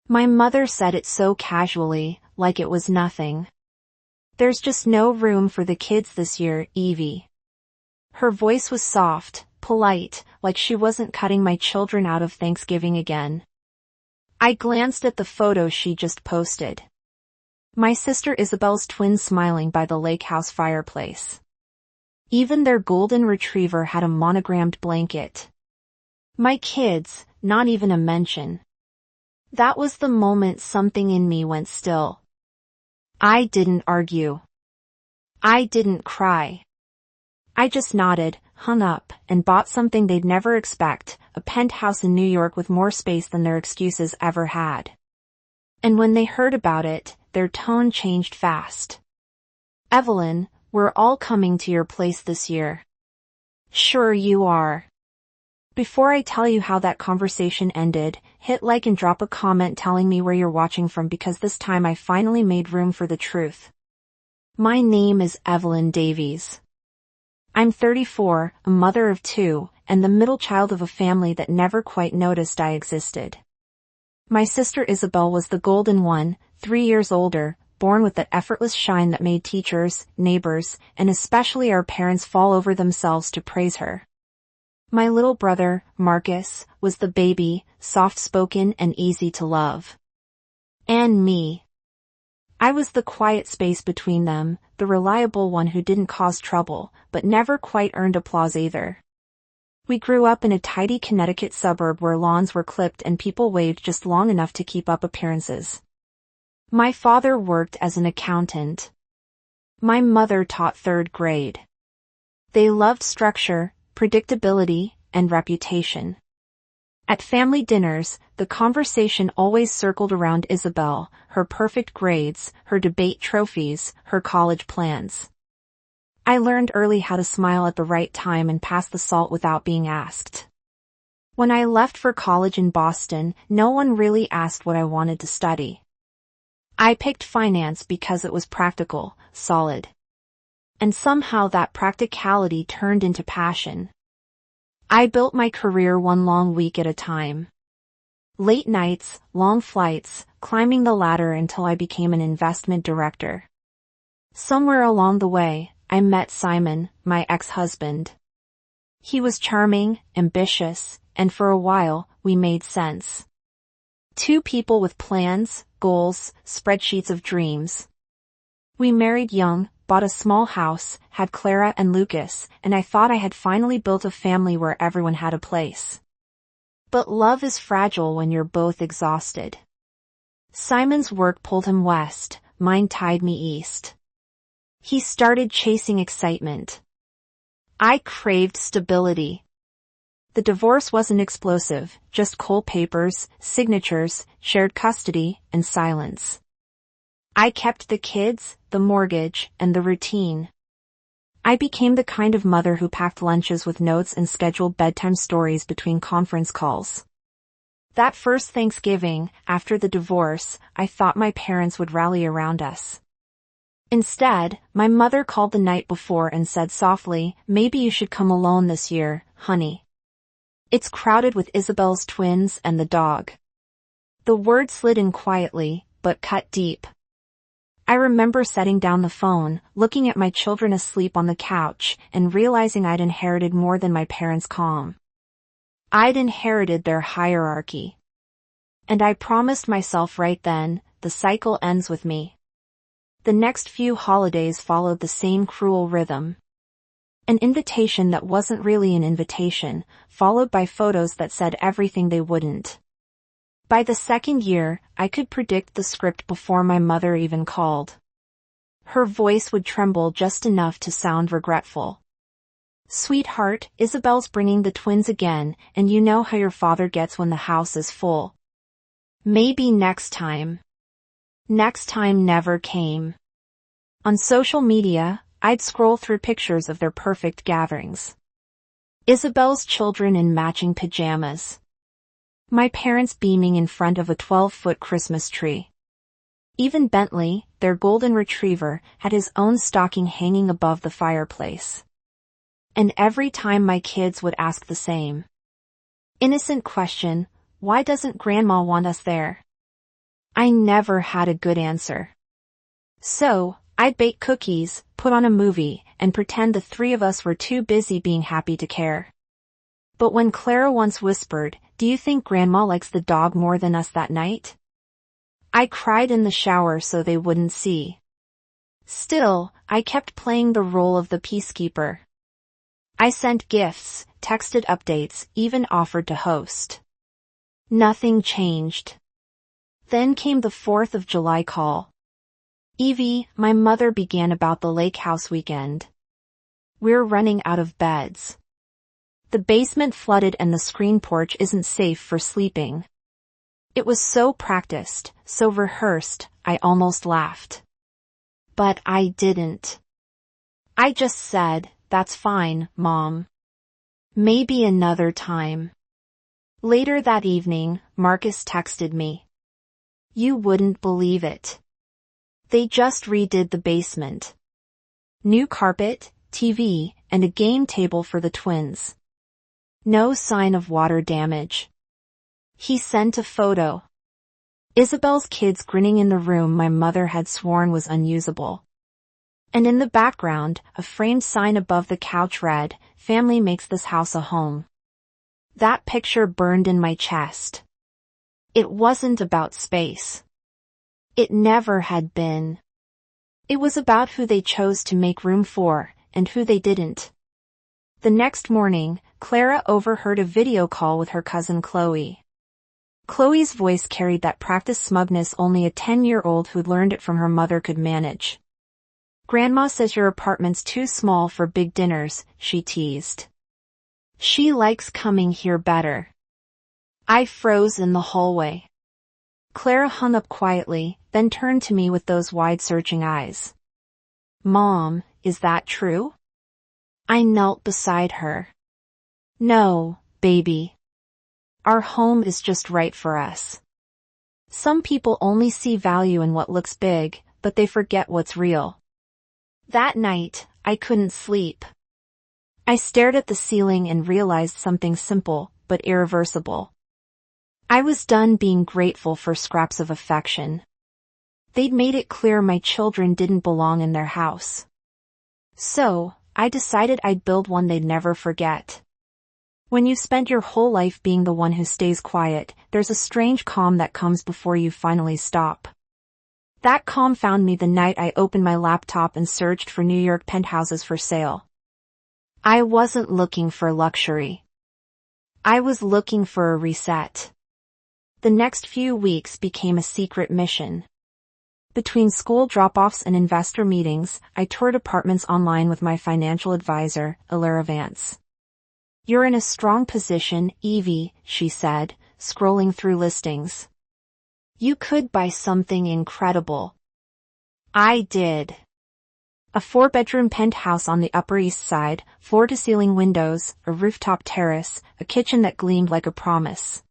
My mother said it so casually, like it was nothing. There's just no room for the kids this year, Evie. Her voice was soft, polite, like she wasn't cutting my children out of Thanksgiving again. I glanced at the photo she just posted. My sister Isabel's twins smiling by the lake house fireplace. Even their golden retriever had a monogrammed blanket. My kids, not even a mention. That was the moment something in me went still. I didn't argue. I didn't cry. I just nodded, hung up, and bought something they'd never expect, a penthouse in New York with more space than their excuses ever had. And when they heard about it, their tone changed fast. Evelyn, we're all coming to your place this year. Sure you are. Before I tell you how that conversation ended, hit like and drop a comment telling me where you're watching from because this time I finally made room for the truth. My name is Evelyn Davies. I'm 34, a mother of 2, and the middle child of a family that never quite noticed I existed. My sister Isabel was the golden one, 3 years older, born with that effortless shine that made teachers, neighbors, and especially our parents fall over themselves to praise her. My little brother, Marcus, was the baby, soft-spoken and easy to love. And me. I was the quiet space between them, the reliable one who didn't cause trouble, but never quite earned applause either. We grew up in a tidy Connecticut suburb where lawns were clipped and people waved just long enough to keep up appearances. My father worked as an accountant. My mother taught 3rd grade. They loved structure, predictability, and reputation. At family dinners, the conversation always circled around Isabel, her perfect grades, her debate trophies, her college plans. I learned early how to smile at the right time and pass the salt without being asked. When I left for college in Boston, no one really asked what I wanted to study. I picked finance because it was practical, solid. And somehow that practicality turned into passion. I built my career one long week at a time. Late nights, long flights, climbing the ladder until I became an investment director. Somewhere along the way, I met Simon, my ex-husband. He was charming, ambitious, and for a while, we made sense. 2 people with plans, goals, spreadsheets of dreams. We married young, bought a small house, had Clara and Lucas, and I thought I had finally built a family where everyone had a place. But love is fragile when you're both exhausted. Simon's work pulled him west, mine tied me east. He started chasing excitement. I craved stability. The divorce wasn't explosive, just cold papers, signatures, shared custody, and silence. I kept the kids, the mortgage, and the routine. I became the kind of mother who packed lunches with notes and scheduled bedtime stories between conference calls. That first Thanksgiving, after the divorce, I thought my parents would rally around us. Instead, my mother called the night before and said softly, "Maybe you should come alone this year, honey. It's crowded with Isabel's twins and the dog." The word slid in quietly, but cut deep. I remember setting down the phone, looking at my children asleep on the couch, and realizing I'd inherited more than my parents' calm. I'd inherited their hierarchy. And I promised myself right then, the cycle ends with me. The next few holidays followed the same cruel rhythm. An invitation that wasn't really an invitation, followed by photos that said everything they wouldn't. By the 2nd year, I could predict the script before my mother even called. Her voice would tremble just enough to sound regretful. "Sweetheart, Isabel's bringing the twins again, and you know how your father gets when the house is full. Maybe next time." Next time never came. On social media, I'd scroll through pictures of their perfect gatherings. Isabel's children in matching pajamas. My parents beaming in front of a 12-foot Christmas tree. Even Bentley, their golden retriever, had his own stocking hanging above the fireplace. And every time my kids would ask the same innocent question, "Why doesn't Grandma want us there?" I never had a good answer. So, I'd bake cookies, put on a movie, and pretend the three of us were too busy being happy to care. But when Clara once whispered, "Do you think Grandma likes the dog more than us that night?" I cried in the shower so they wouldn't see. Still, I kept playing the role of the peacekeeper. I sent gifts, texted updates, even offered to host. Nothing changed. Then came the 4th of July call. "Evie, my mother began about the lake house weekend. We're running out of beds. The basement flooded and the screen porch isn't safe for sleeping." It was so practiced, so rehearsed, I almost laughed. But I didn't. I just said, "That's fine, Mom. Maybe another time." Later that evening, Marcus texted me. "You wouldn't believe it. They just redid the basement. New carpet, TV, and a game table for the twins. No sign of water damage." He sent a photo. Isabel's kids grinning in the room my mother had sworn was unusable. And in the background, a framed sign above the couch read, "Family makes this house a home." That picture burned in my chest. It wasn't about space. It never had been. It was about who they chose to make room for, and who they didn't. The next morning, Clara overheard a video call with her cousin Chloe. Chloe's voice carried that practiced smugness only a 10-year-old who'd learned it from her mother could manage. "Grandma says your apartment's too small for big dinners," she teased. "She likes coming here better." I froze in the hallway. Clara hung up quietly, then turned to me with those wide searching eyes. "Mom, is that true?" I knelt beside her. "No, baby. Our home is just right for us. Some people only see value in what looks big, but they forget what's real." That night, I couldn't sleep. I stared at the ceiling and realized something simple, but irreversible. I was done being grateful for scraps of affection. They'd made it clear my children didn't belong in their house. So, I decided I'd build one they'd never forget. When you've spent your whole life being the one who stays quiet, there's a strange calm that comes before you finally stop. That calm found me the night I opened my laptop and searched for New York penthouses for sale. I wasn't looking for luxury. I was looking for a reset. The next few weeks became a secret mission. Between school drop-offs and investor meetings, I toured apartments online with my financial advisor, Alara Vance. "You're in a strong position, Evie," she said, scrolling through listings. "You could buy something incredible." I did. A 4-bedroom penthouse on the Upper East Side, floor-to-ceiling windows, a rooftop terrace, a kitchen that gleamed like a promise.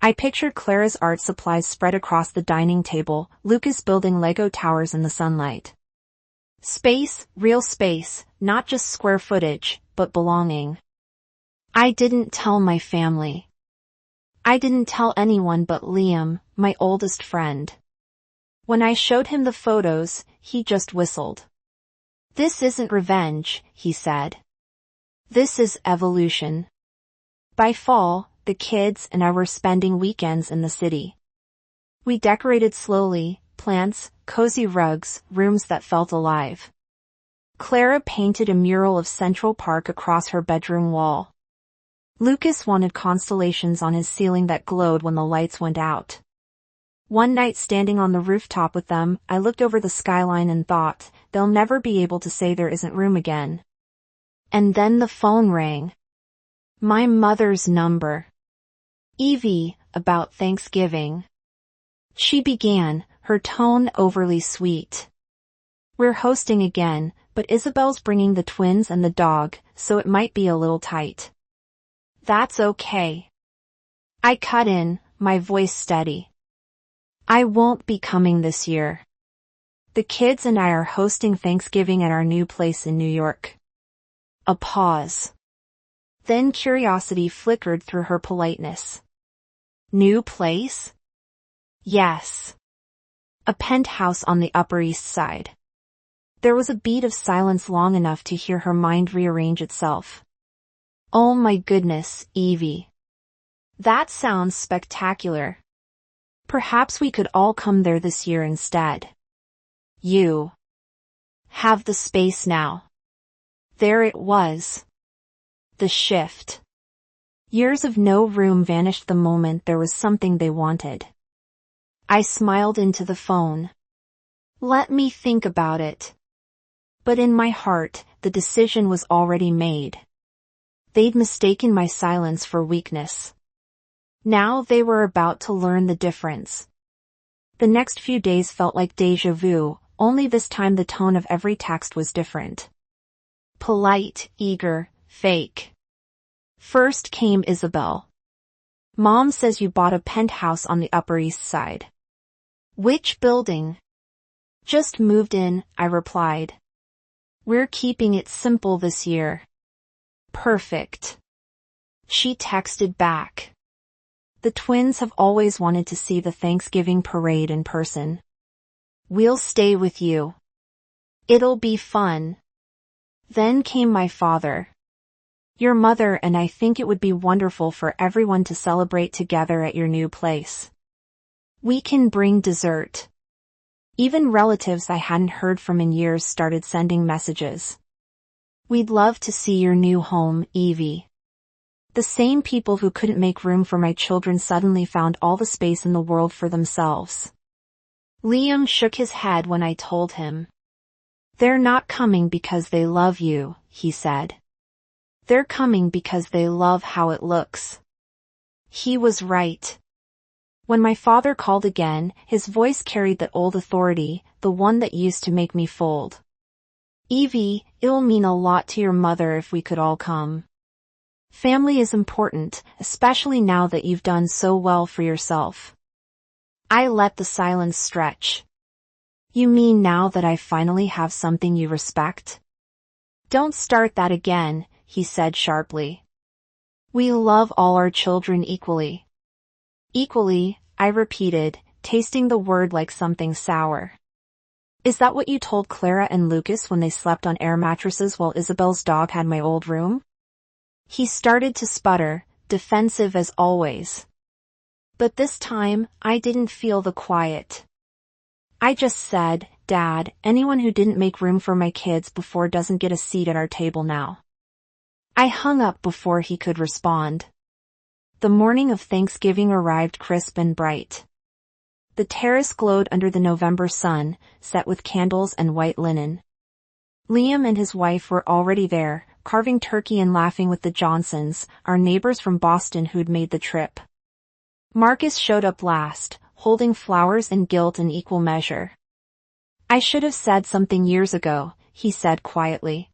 I pictured Clara's art supplies spread across the dining table, Lucas building Lego towers in the sunlight. Space, real space, not just square footage, but belonging. I didn't tell my family. I didn't tell anyone but Liam, my oldest friend. When I showed him the photos, he just whistled. "This isn't revenge," he said. "This is evolution." By fall, the kids and I were spending weekends in the city. We decorated slowly, plants, cozy rugs, rooms that felt alive. Clara painted a mural of Central Park across her bedroom wall. Lucas wanted constellations on his ceiling that glowed when the lights went out. One night standing on the rooftop with them, I looked over the skyline and thought, they'll never be able to say there isn't room again. And then the phone rang. My mother's number. "Evie, about Thanksgiving." She began, her tone overly sweet. "We're hosting again, but Isabel's bringing the twins and the dog, so it might be a little tight." "That's okay." I cut in, my voice steady. "I won't be coming this year. The kids and I are hosting Thanksgiving at our new place in New York." A pause. Then curiosity flickered through her politeness. "New place? Yes. A penthouse on the Upper East Side. There was a beat of silence long enough to hear her mind rearrange itself. Oh my goodness, Evie. That sounds spectacular. Perhaps we could all come there this year instead. You have the space now. There it was. The shift. Years of no room vanished the moment there was something they wanted. I smiled into the phone. Let me think about it. But in my heart, the decision was already made. They'd mistaken my silence for weakness. Now they were about to learn the difference. The next few days felt like déjà vu, only this time the tone of every text was different. Polite, eager, fake. First came Isabel. Mom says you bought a penthouse on the Upper East Side. Which building? Just moved in, I replied. We're keeping it simple this year. Perfect. She texted back. The twins have always wanted to see the Thanksgiving parade in person. We'll stay with you. It'll be fun. Then came my father. Your mother and I think it would be wonderful for everyone to celebrate together at your new place. We can bring dessert. Even relatives I hadn't heard from in years started sending messages. We'd love to see your new home, Evie. The same people who couldn't make room for my children suddenly found all the space in the world for themselves. Liam shook his head when I told him. They're not coming because they love you, he said. They're coming because they love how it looks. He was right. When my father called again, his voice carried that old authority, the one that used to make me fold. Evie, it'll mean a lot to your mother if we could all come. Family is important, especially now that you've done so well for yourself. I let the silence stretch. You mean now that I finally have something you respect? Don't start that again, he said sharply. We love all our children equally. Equally, I repeated, tasting the word like something sour. Is that what you told Clara and Lucas when they slept on air mattresses while Isabel's dog had my old room? He started to sputter, defensive as always. But this time, I didn't feel the quiet. I just said, Dad, anyone who didn't make room for my kids before doesn't get a seat at our table now. I hung up before he could respond. The morning of Thanksgiving arrived crisp and bright. The terrace glowed under the November sun, set with candles and white linen. Liam and his wife were already there, carving turkey and laughing with the Johnsons, our neighbors from Boston who'd made the trip. Marcus showed up last, holding flowers and guilt in equal measure. I should have said something years ago, he said quietly.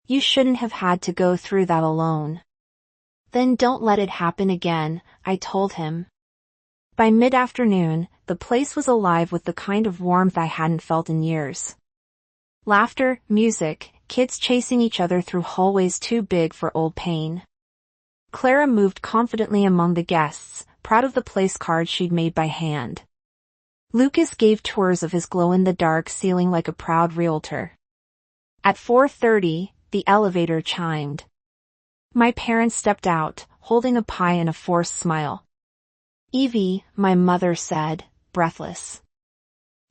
You shouldn't have had to go through that alone. Then don't let it happen again, I told him. By mid-afternoon, the place was alive with the kind of warmth I hadn't felt in years. Laughter, music, kids chasing each other through hallways too big for old pain. Clara moved confidently among the guests, proud of the place cards she'd made by hand. Lucas gave tours of his glow-in-the-dark ceiling like a proud realtor. At 4:30, the elevator chimed. My parents stepped out, holding a pie and a forced smile. Evie, my mother said, breathless.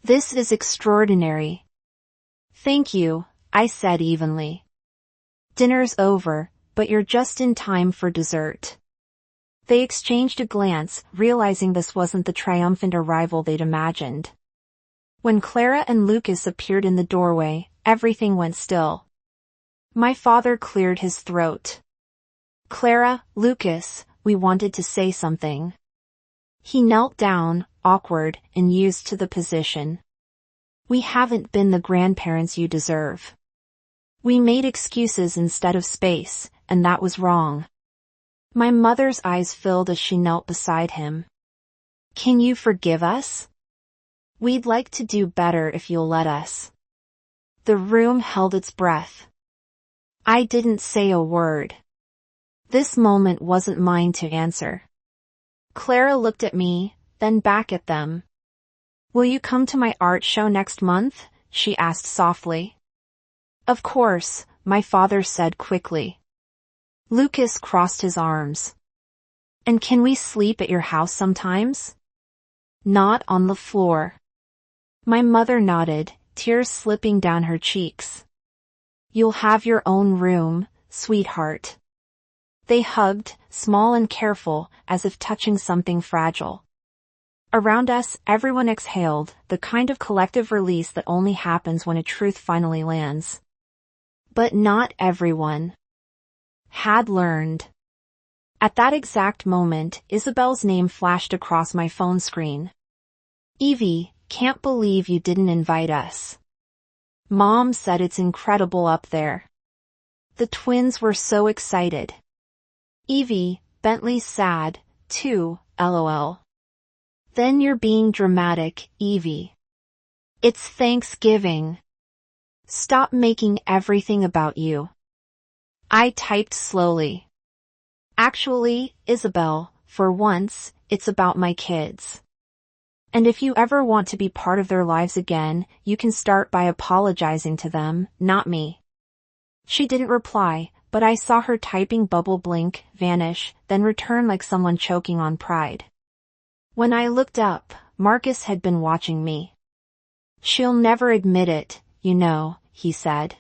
This is extraordinary. Thank you, I said evenly. Dinner's over, but you're just in time for dessert. They exchanged a glance, realizing this wasn't the triumphant arrival they'd imagined. When Clara and Lucas appeared in the doorway, everything went still. My father cleared his throat. Clara, Lucas, we wanted to say something. He knelt down, awkward and used to the position. We haven't been the grandparents you deserve. We made excuses instead of space, and that was wrong. My mother's eyes filled as she knelt beside him. Can you forgive us? We'd like to do better if you'll let us. The room held its breath. I didn't say a word. This moment wasn't mine to answer. Clara looked at me, then back at them. "Will you come to my art show next month?" she asked softly. "Of course," my father said quickly. Lucas crossed his arms. "And can we sleep at your house sometimes?" "Not on the floor." My mother nodded, tears slipping down her cheeks. "You'll have your own room, sweetheart." They hugged, small and careful, as if touching something fragile. Around us, everyone exhaled, the kind of collective release that only happens when a truth finally lands. But not everyone had learned. At that exact moment, Isabel's name flashed across my phone screen. "Evie, can't believe you didn't invite us. Mom said it's incredible up there." The twins were so excited. "Evie, Bentley's sad, too, lol." "Then you're being dramatic, Evie. It's Thanksgiving. Stop making everything about you." I typed slowly. "Actually, Isabel, for once, it's about my kids. And if you ever want to be part of their lives again, you can start by apologizing to them, not me." She didn't reply, but I saw her typing bubble blink, vanish, then return like someone choking on pride. When I looked up, Marcus had been watching me. "She'll never admit it, you know," he said.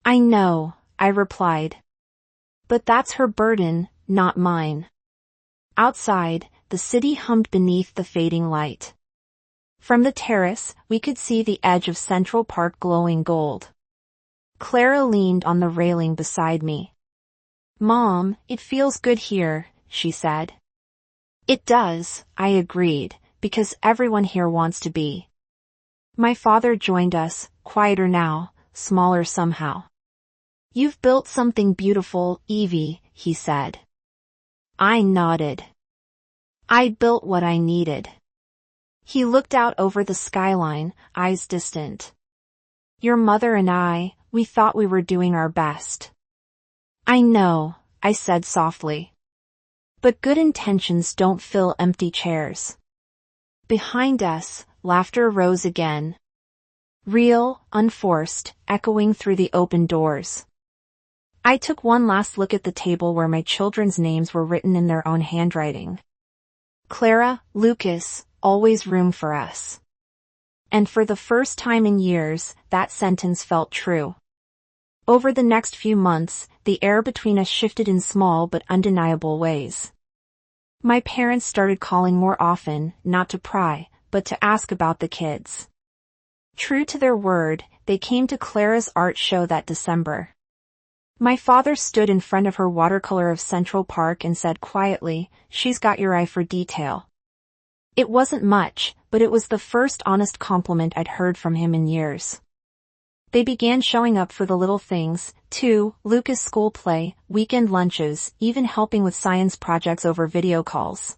"I know," I replied. "But that's her burden, not mine." Outside, the city hummed beneath the fading light. From the terrace, we could see the edge of Central Park glowing gold. Clara leaned on the railing beside me. "Mom, it feels good here," she said. "It does," I agreed, because everyone here wants to be. My father joined us, quieter now, smaller somehow. "You've built something beautiful, Evie," he said. I nodded. "I built what I needed." He looked out over the skyline, eyes distant. "Your mother and I, we thought we were doing our best." "I know," I said softly. "But good intentions don't fill empty chairs." Behind us, laughter rose again. Real, unforced, echoing through the open doors. I took one last look at the table where my children's names were written in their own handwriting. Clara, Lucas, always room for us. And for the first time in years, that sentence felt true. Over the next few months, the air between us shifted in small but undeniable ways. My parents started calling more often, not to pry, but to ask about the kids. True to their word, they came to Clara's art show that December. My father stood in front of her watercolor of Central Park and said quietly, "She's got your eye for detail." It wasn't much, but it was the first honest compliment I'd heard from him in years. They began showing up for the little things, too, Lucas' school play, weekend lunches, even helping with science projects over video calls.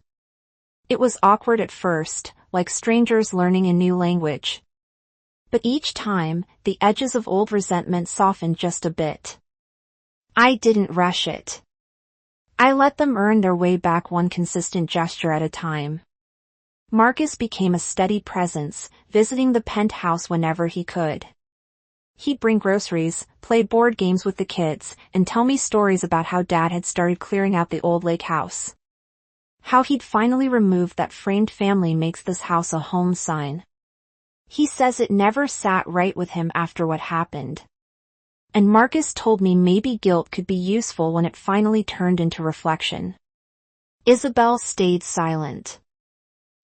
It was awkward at first, like strangers learning a new language. But each time, the edges of old resentment softened just a bit. I didn't rush it. I let them earn their way back one consistent gesture at a time. Marcus became a steady presence, visiting the penthouse whenever he could. He'd bring groceries, play board games with the kids, and tell me stories about how Dad had started clearing out the old lake house. How he'd finally removed that framed "family makes this house a home" sign. He says it never sat right with him after what happened. And Marcus told me maybe guilt could be useful when it finally turned into reflection. Isabel stayed silent.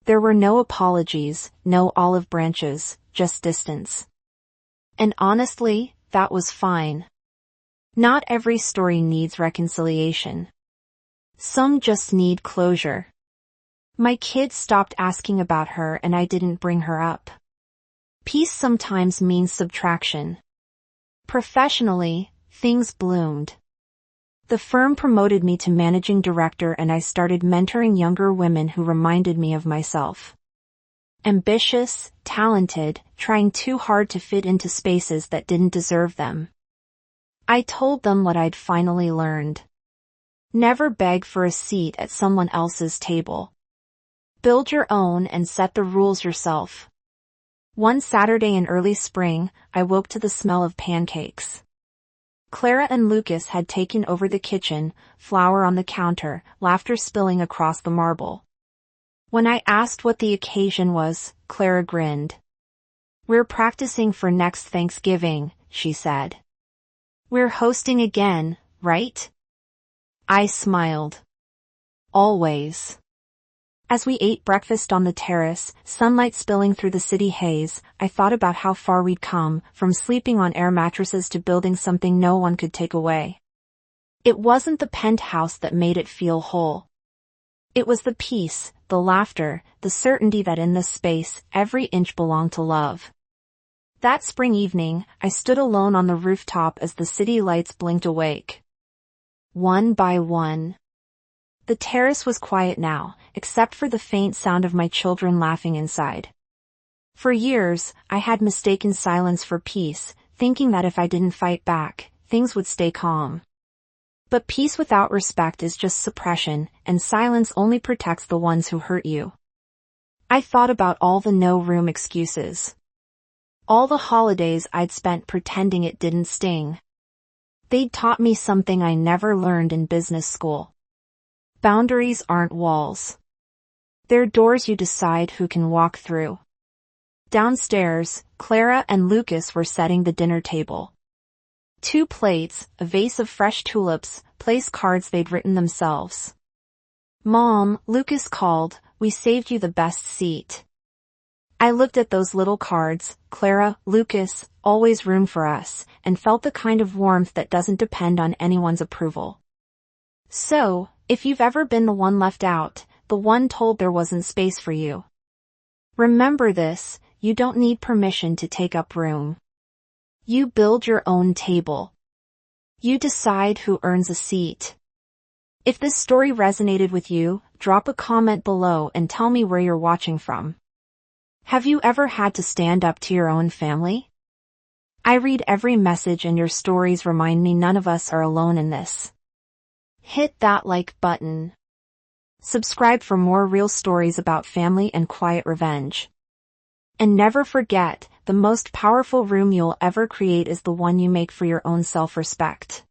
There were no apologies, no olive branches, just distance. And honestly, that was fine. Not every story needs reconciliation. Some just need closure. My kids stopped asking about her and I didn't bring her up. Peace sometimes means subtraction. Professionally, things bloomed. The firm promoted me to managing director and I started mentoring younger women who reminded me of myself. Ambitious, talented, trying too hard to fit into spaces that didn't deserve them. I told them what I'd finally learned. Never beg for a seat at someone else's table. Build your own and set the rules yourself. One Saturday in early spring, I woke to the smell of pancakes. Clara and Lucas had taken over the kitchen, flour on the counter, laughter spilling across the marble. When I asked what the occasion was, Clara grinned. "We're practicing for next Thanksgiving," she said. "We're hosting again, right?" I smiled. "Always." As we ate breakfast on the terrace, sunlight spilling through the city haze, I thought about how far we'd come, from sleeping on air mattresses to building something no one could take away. It wasn't the penthouse that made it feel whole. It was the peace, the laughter, the certainty that in this space, every inch belonged to love. That spring evening, I stood alone on the rooftop as the city lights blinked awake. One by one. The terrace was quiet now, except for the faint sound of my children laughing inside. For years, I had mistaken silence for peace, thinking that if I didn't fight back, things would stay calm. But peace without respect is just suppression, and silence only protects the ones who hurt you. I thought about all the no-room excuses. All the holidays I'd spent pretending it didn't sting. They'd taught me something I never learned in business school. Boundaries aren't walls. They're doors you decide who can walk through. Downstairs, Clara and Lucas were setting the dinner table. 2 plates, a vase of fresh tulips, place cards they'd written themselves. "Mom," Lucas called, "we saved you the best seat." I looked at those little cards, Clara, Lucas, always room for us, and felt the kind of warmth that doesn't depend on anyone's approval. So, if you've ever been the one left out, the one told there wasn't space for you, remember this: you don't need permission to take up room. You build your own table. You decide who earns a seat. If this story resonated with you, drop a comment below and tell me where you're watching from. Have you ever had to stand up to your own family? I read every message and your stories remind me none of us are alone in this. Hit that like button. Subscribe for more real stories about family and quiet revenge. And never forget, the most powerful room you'll ever create is the one you make for your own self-respect.